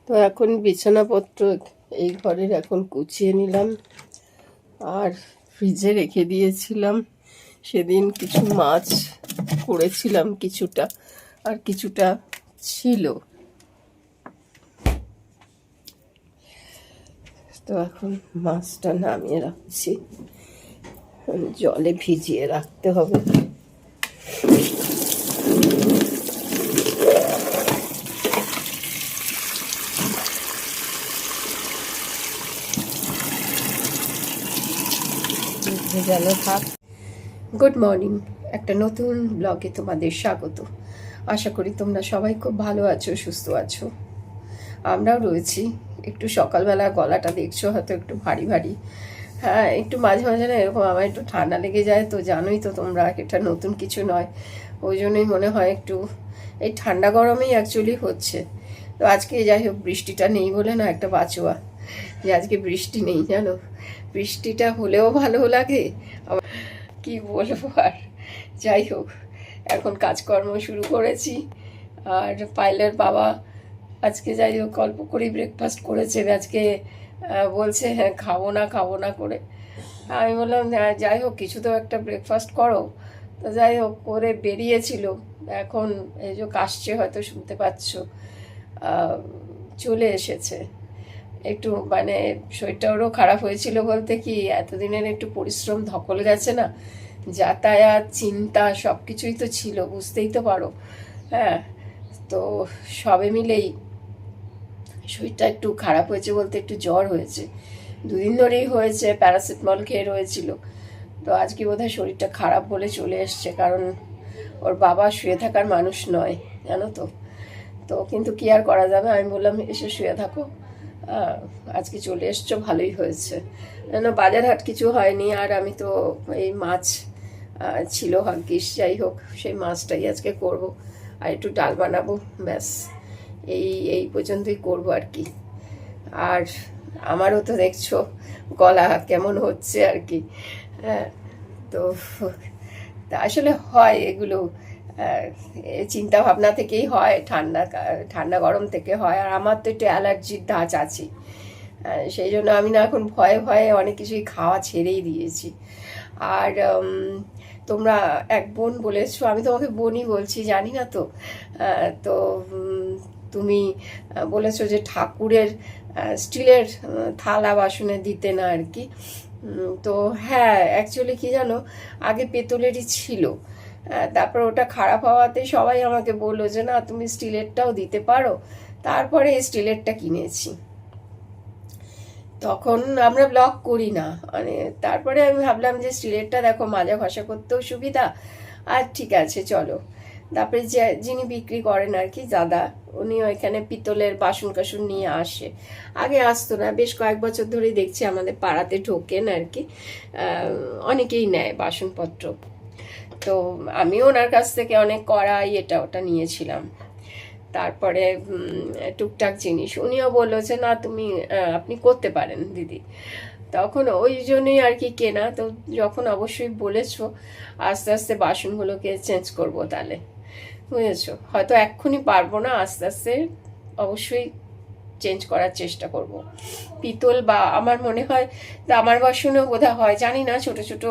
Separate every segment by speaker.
Speaker 1: তো এখন বিছানাপত্র এই ঘরের এখন গুছিয়ে নিলাম, আর ফ্রিজে রেখে দিয়েছিলাম। সেদিন কিছু মাছ করেছিলাম, কিছুটা আর কিছুটা ছিল। তো এখন মাছটা নামিয়ে রাখছি, জলে ভিজিয়ে রাখতে হবে। ভেজানো থাক। গুড মর্নিং, একটা নতুন ব্লগে তোমাদের স্বাগত। আশা করি তোমরা সবাই খুব ভালো আছো, সুস্থ আছো। আমরাও রয়েছি। একটু সকালবেলা গলাটা দেখছো হয়তো একটু ভারী ভারী। হ্যাঁ, একটু মাঝে মাঝে না এরকম আমার একটু ঠান্ডা লেগে যায়, তো জানোই তো তোমরা, এটা নতুন কিছু নয়। ওই জন্যই মনে হয় একটু এই ঠান্ডা গরমেই অ্যাকচুয়ালি হচ্ছে। তো আজকে যাই হোক বৃষ্টিটা নেই বলে না একটা বাঁচোয়া, যে আজকে বৃষ্টি নেই, জানো। বৃষ্টিটা হলেও ভালো লাগে, কি বলবো আর। যাই হোক, এখন কাজকর্ম শুরু করেছি। আর পাইলের বাবা আজকে যাই হোক অল্প করেই ব্রেকফাস্ট করেছে আজকে। বলছে হ্যাঁ খাবো না করে। আমি বললাম যাই হোক কিছু তো একটা ব্রেকফাস্ট করো। তো যাই হোক করে বেরিয়েছিল, এখন এই যে কাশছে, হয়তো শুনতে পাচ্ছ। চলে এসেছে। একটু মানে শরীরটা ওরও খারাপ হয়েছিল বলতে কি, এতদিনের একটু পরিশ্রম ধকল গেছে না, যাতায়াত চিন্তা সব কিছুই তো ছিল, বুঝতেই তো পারো। হ্যাঁ, তো সবে মিলেই শরীরটা একটু খারাপ হয়েছে বলতে একটু জ্বর হয়েছে, দুদিন ধরেই হয়েছে, প্যারাসিটামল খেয়ে রয়েছিল। তো আজকে বোধহয় শরীরটা খারাপ বলে চলে এসছে, কারণ ওর বাবা শুয়ে থাকার মানুষ নয়, জানো তো। তো কিন্তু কি আর করা যাবে, আমি বললাম এসে শুয়ে থাকো। আজকে চলে এসছো, ভালোই হয়েছে। কেন বাজার হাট কিছু হয়নি, আর আমি তো এই মাছ ছিল ভাগ্যিস, যাই হোক সেই মাছটাই আজকে করব, আর একটু ডাল বানাবো, ব্যাস এই এই পর্যন্তই করব আর কি। আর আমারও তো দেখছো গলা কেমন হচ্ছে আর কি। হ্যাঁ, তো তা আসলে হয় এগুলো, চিন্তা ভাবনা থেকেই হয়, ঠান্ডা গরম থেকে হয়। আর আমার তো একটু অ্যালার্জির ধাঁচ আছে, সেই জন্য আমি না এখন ভয়ে ভয়ে অনেক কিছুই খাওয়া ছেড়েই দিয়েছি। আর তোমরা এক বোন বলেছো, আমি তোমাকে বোনই বলছি, জানি না তো। তো তুমি বলেছো যে ঠাকুরের স্টিলের থালা বাসনে দিতে না আর কি। তো হ্যাঁ, অ্যাকচুয়ালি কি জানো, আগে পেতলেরই ছিল। তারপর ওটা খারাপ হওয়াতে সবাই আমাকে বললো যে না তুমি স্টিলেরটাও দিতে পারো। তারপরে স্টিলেরটা কিনেছি। তখন আমরা ব্লগ করি না, মানে তারপরে আমি ভাবলাম যে স্টিলেরটা দেখো মাজা ঘষা করতেও সুবিধা, আর ঠিক আছে চলো। তারপরে যে যিনি বিক্রি করেন আর কি দাদা, উনি ওইখানে পিতলের বাসন কাসন নিয়ে আসে। আগে আসতো না, বেশ কয়েক বছর ধরেই দেখছি আমাদের পাড়াতে ঢোকেন আর কি। অনেকেই নেয় বাসনপত্র। তো আমিও ওনার কাছ থেকে অনেক কড়াই এটা ওটা নিয়েছিলাম। তারপরে টুকটাক জিনিস উনিও বললো যে না তুমি আপনি করতে পারেন দিদি। তখন ওই জন্যই আর কি কেনা। তো যখন অবশ্যই বলেছো আস্তে আস্তে বাসনগুলোকে চেঞ্জ করব, তাহলে বুঝেছো, হয়তো এক্ষুনি পারবো না, আস্তে আস্তে অবশ্যই চেঞ্জ করার চেষ্টা করব। পিতল বা আমার মনে হয় তামার বাসনও বোধহয় হয়, জানি না, ছোট ছোট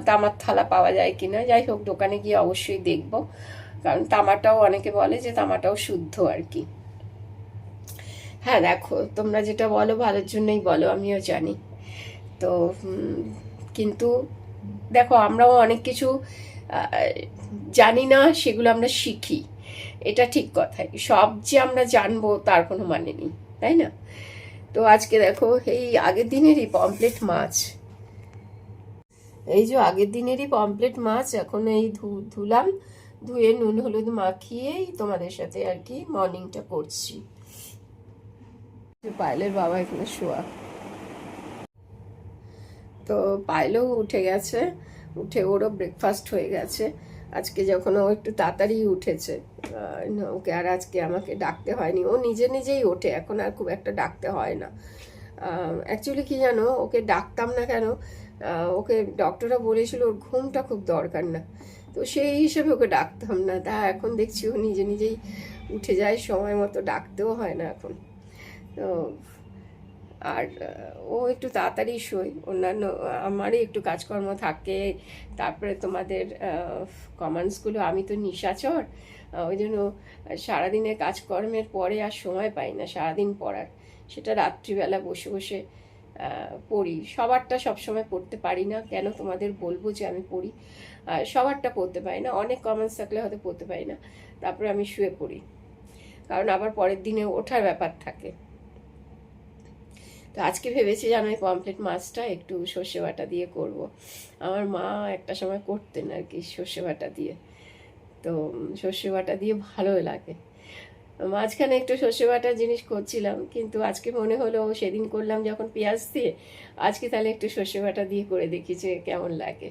Speaker 1: তামার থালা পাওয়া যায় কিনা। যাই হোক দোকানে গিয়ে অবশ্যই দেখবো, কারণ তামাটাও অনেকে বলে যে তামাটাও শুদ্ধ আর কি। হ্যাঁ দেখো, তোমরা যেটা বলো ভালোর জন্যই বলো, আমিও জানি। তো কিন্তু দেখো আমরাও অনেক কিছু জানি না, সেগুলো আমরা শিখি, এটা ঠিক কথাই। সব যে আমরা জানবো তার কোনো মানে নেই, তাই না। তো আজকে দেখো এই আগের দিনেরই পমপ্লেট মাছ, এই যে আগের দিনেরই পমপ্লেট মাছ এখন এই ধুলাম, ধুয়ে নুন হলুদ মাখিয়েই তোমাদের সাথে আর কি মর্নিংটা করছি। পায়েলের বাবা এখানে শোয়া। তো পায়েলও উঠে গেছে, উঠে ওরও ব্রেকফাস্ট হয়ে গেছে। আজকে যখন ও একটু তাড়াতাড়ি উঠেছে, ওকে আর আজকে আমাকে ডাকতে হয়নি, ও নিজে নিজেই ওঠে, এখন আর খুব একটা ডাকতে হয় না। অ্যাকচুয়ালি কি জানো, ওকে ডাকতাম না কেন, ওকে ডক্টররা বলেছিল ওর ঘুমটা খুব দরকার না, তো সেই হিসেবে ওকে ডাকতাম না। তা এখন দেখছি ও নিজে নিজেই উঠে যায় সময় মতো, ডাকতেও হয় না এখন। তো আর ও একটু তাড়াতাড়ি শোয়, অন্যান্য আমারই একটু কাজকর্ম থাকে। তারপরে তোমাদের কমেন্টসগুলো, আমি তো নিশাচর, ওই জন্য সারাদিনের কাজকর্মের পরে আর সময় পাই না সারাদিন পড়ার। সেটা রাত্রিবেলা বসে বসে পড়ি। সবারটা সবসময় পড়তে পারি না, কেন তোমাদের বলবো যে আমি পড়ি, সবারটা পড়তে পারি না, অনেক কমেন্টস থাকলে হয়তো পড়তে পারি না। তারপরে আমি শুয়ে পড়ি, কারণ আবার পরের দিনে ওঠার ব্যাপার থাকে। তো আজকে ভেবেছি যে আমি পমফ্রেট মাছটা একটু সর্ষে বাটা দিয়ে করব। আমার মা একটা সময় করতেন আর কি সর্ষে বাটা দিয়ে, তো সর্ষে বাটা দিয়ে ভালো লাগে। মাঝখানে একটু সর্ষে বাটার জিনিস করছিলাম, কিন্তু আজকে মনে হলো সেদিন করলাম যখন পেঁয়াজ দিয়ে, আজকে তাহলে একটু সর্ষে বাটা দিয়ে করে দেখি যে কেমন লাগে।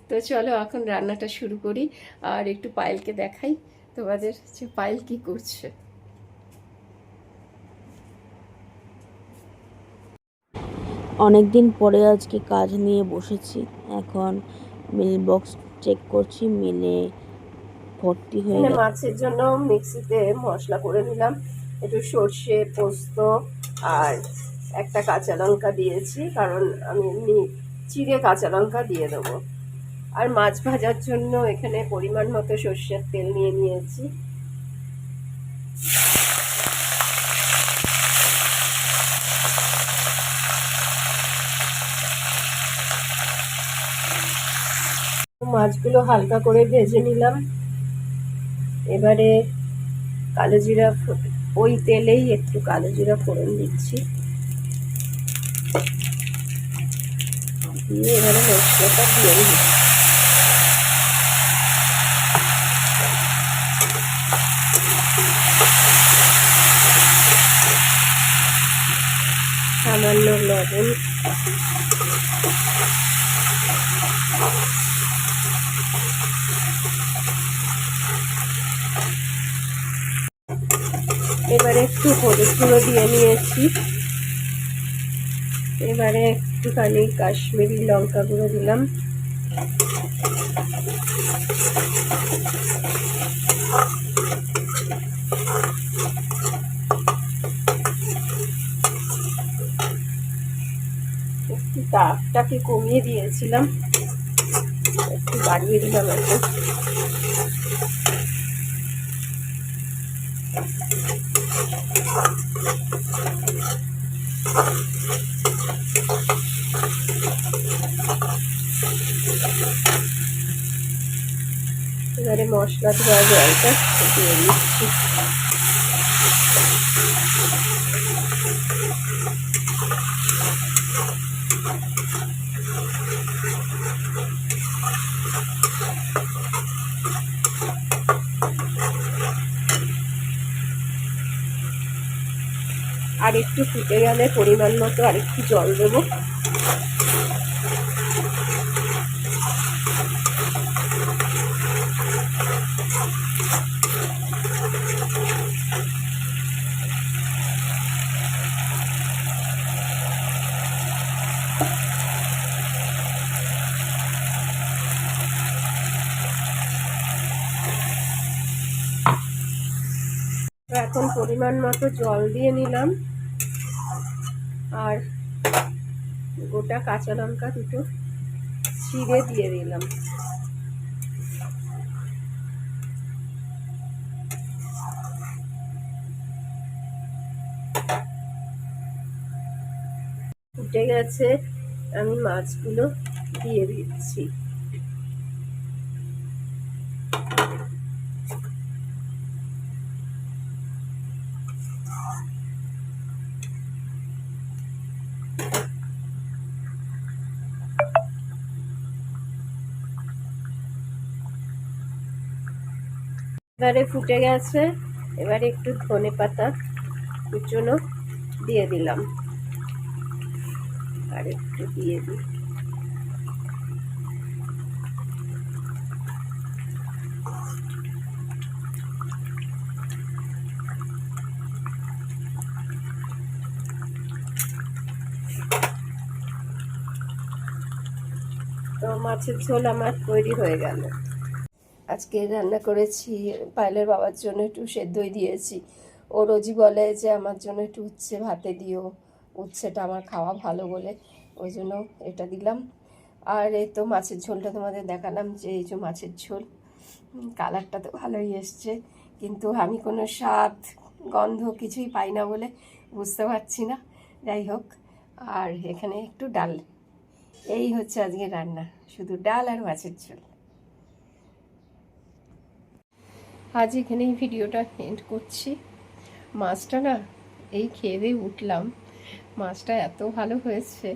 Speaker 1: তো চলো এখন রান্নাটা শুরু করি, আর একটু পায়েলকে দেখাই তোমাদের যে পায়েল কি করছে।
Speaker 2: অনেক দিন পরে আজকে কাজ নিয়ে বসেছি। এখন মিল বক্স চেক করছি, মিলে ভর্তি হয়ে
Speaker 1: এখানে
Speaker 2: গেছে।
Speaker 1: মাছের জন্য মিক্সিতে মশলা করে নিলাম, একটু সর্ষে, পোস্ত আর একটা কাঁচা লঙ্কা দিয়েছি, কারণ আমি এমনি চিড়ে কাঁচা লঙ্কা দিয়ে দেবো। আর মাছ ভাজার জন্য এখানে পরিমাণ মতো সর্ষের তেল নিয়ে নিয়েছি। মাছগুলো হালকা করে ভেজে নিলাম। এবারে কালো জিরা, ওই তেলেই একটু কালো জিরা ফোড়ন দিচ্ছি, দিয়ে এবারে মশলাটা দিয়ে দিচ্ছি। সামান্য লবণ, এবারে একটু হলুদ গুঁড়ো দিয়ে নিয়েছি, এবারে একটুখানি কাশ্মীরি লঙ্কা গুঁড়ো দিলাম, একটু তাপটাকে কমিয়ে দিয়েছিলাম, একটু বাড়িয়ে দিলাম এখন। এবারে মশলা ধোয়া জলটা দিয়ে দিচ্ছি। আর একটু ফুটে গেলে পরিমাণ মতো আর একটু জল দেবো। এখন পরিমাণ মতো জল দিয়ে নিলাম, আর গোটা কাঁচা লঙ্কা দুটো ছিঁড়ে দিয়ে দিলাম। ফুটে গেছে, আমি মাছগুলো দিয়ে দিচ্ছি। এবারে ফুটে গেছে, এবারে একটু ধনে পাতা কুচনো দিয়ে দিলাম, আর একটু দিয়ে দিই। তো মাছের ঝোল আমার তৈরি হয়ে গেল। আজকে রান্না করেছি পায়েলের বাবার জন্য, একটু সেদ্ধই দিয়েছি, ও রোজই বলে যে আমার জন্য একটু উচ্ছে ভাতে দিও, উচ্ছেটা আমার খাওয়া ভালো বলে, ওই জন্য এটা দিলাম। আর এই তো মাছের ঝোলটা তোমাদের দেখালাম, যে এই যে মাছের ঝোল, কালারটা তো ভালোই এসছে, কিন্তু আমি কোনো স্বাদ গন্ধ কিছুই পাই না বলে বুঝতে পারছি না। যাই হোক, আর এখানে একটু ডাল, এই হচ্ছে আজকে রান্না, শুধু ডাল আর মাছের ঝোল। আজ এখানেই ভিডিওটা এন্ড করছি। মাছটা না এই খেয়ে দিয়ে উঠলাম, মাছটা এত ভালো হয়েছে,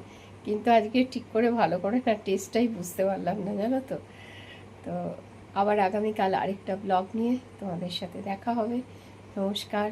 Speaker 1: কিন্তু আজকে ঠিক করে ভালো করে না টেস্টটাই বুঝতে পারলাম না, জানো তো। তো আবার আগামীকাল আরেকটা ব্লগ নিয়ে তোমাদের সাথে দেখা হবে। নমস্কার।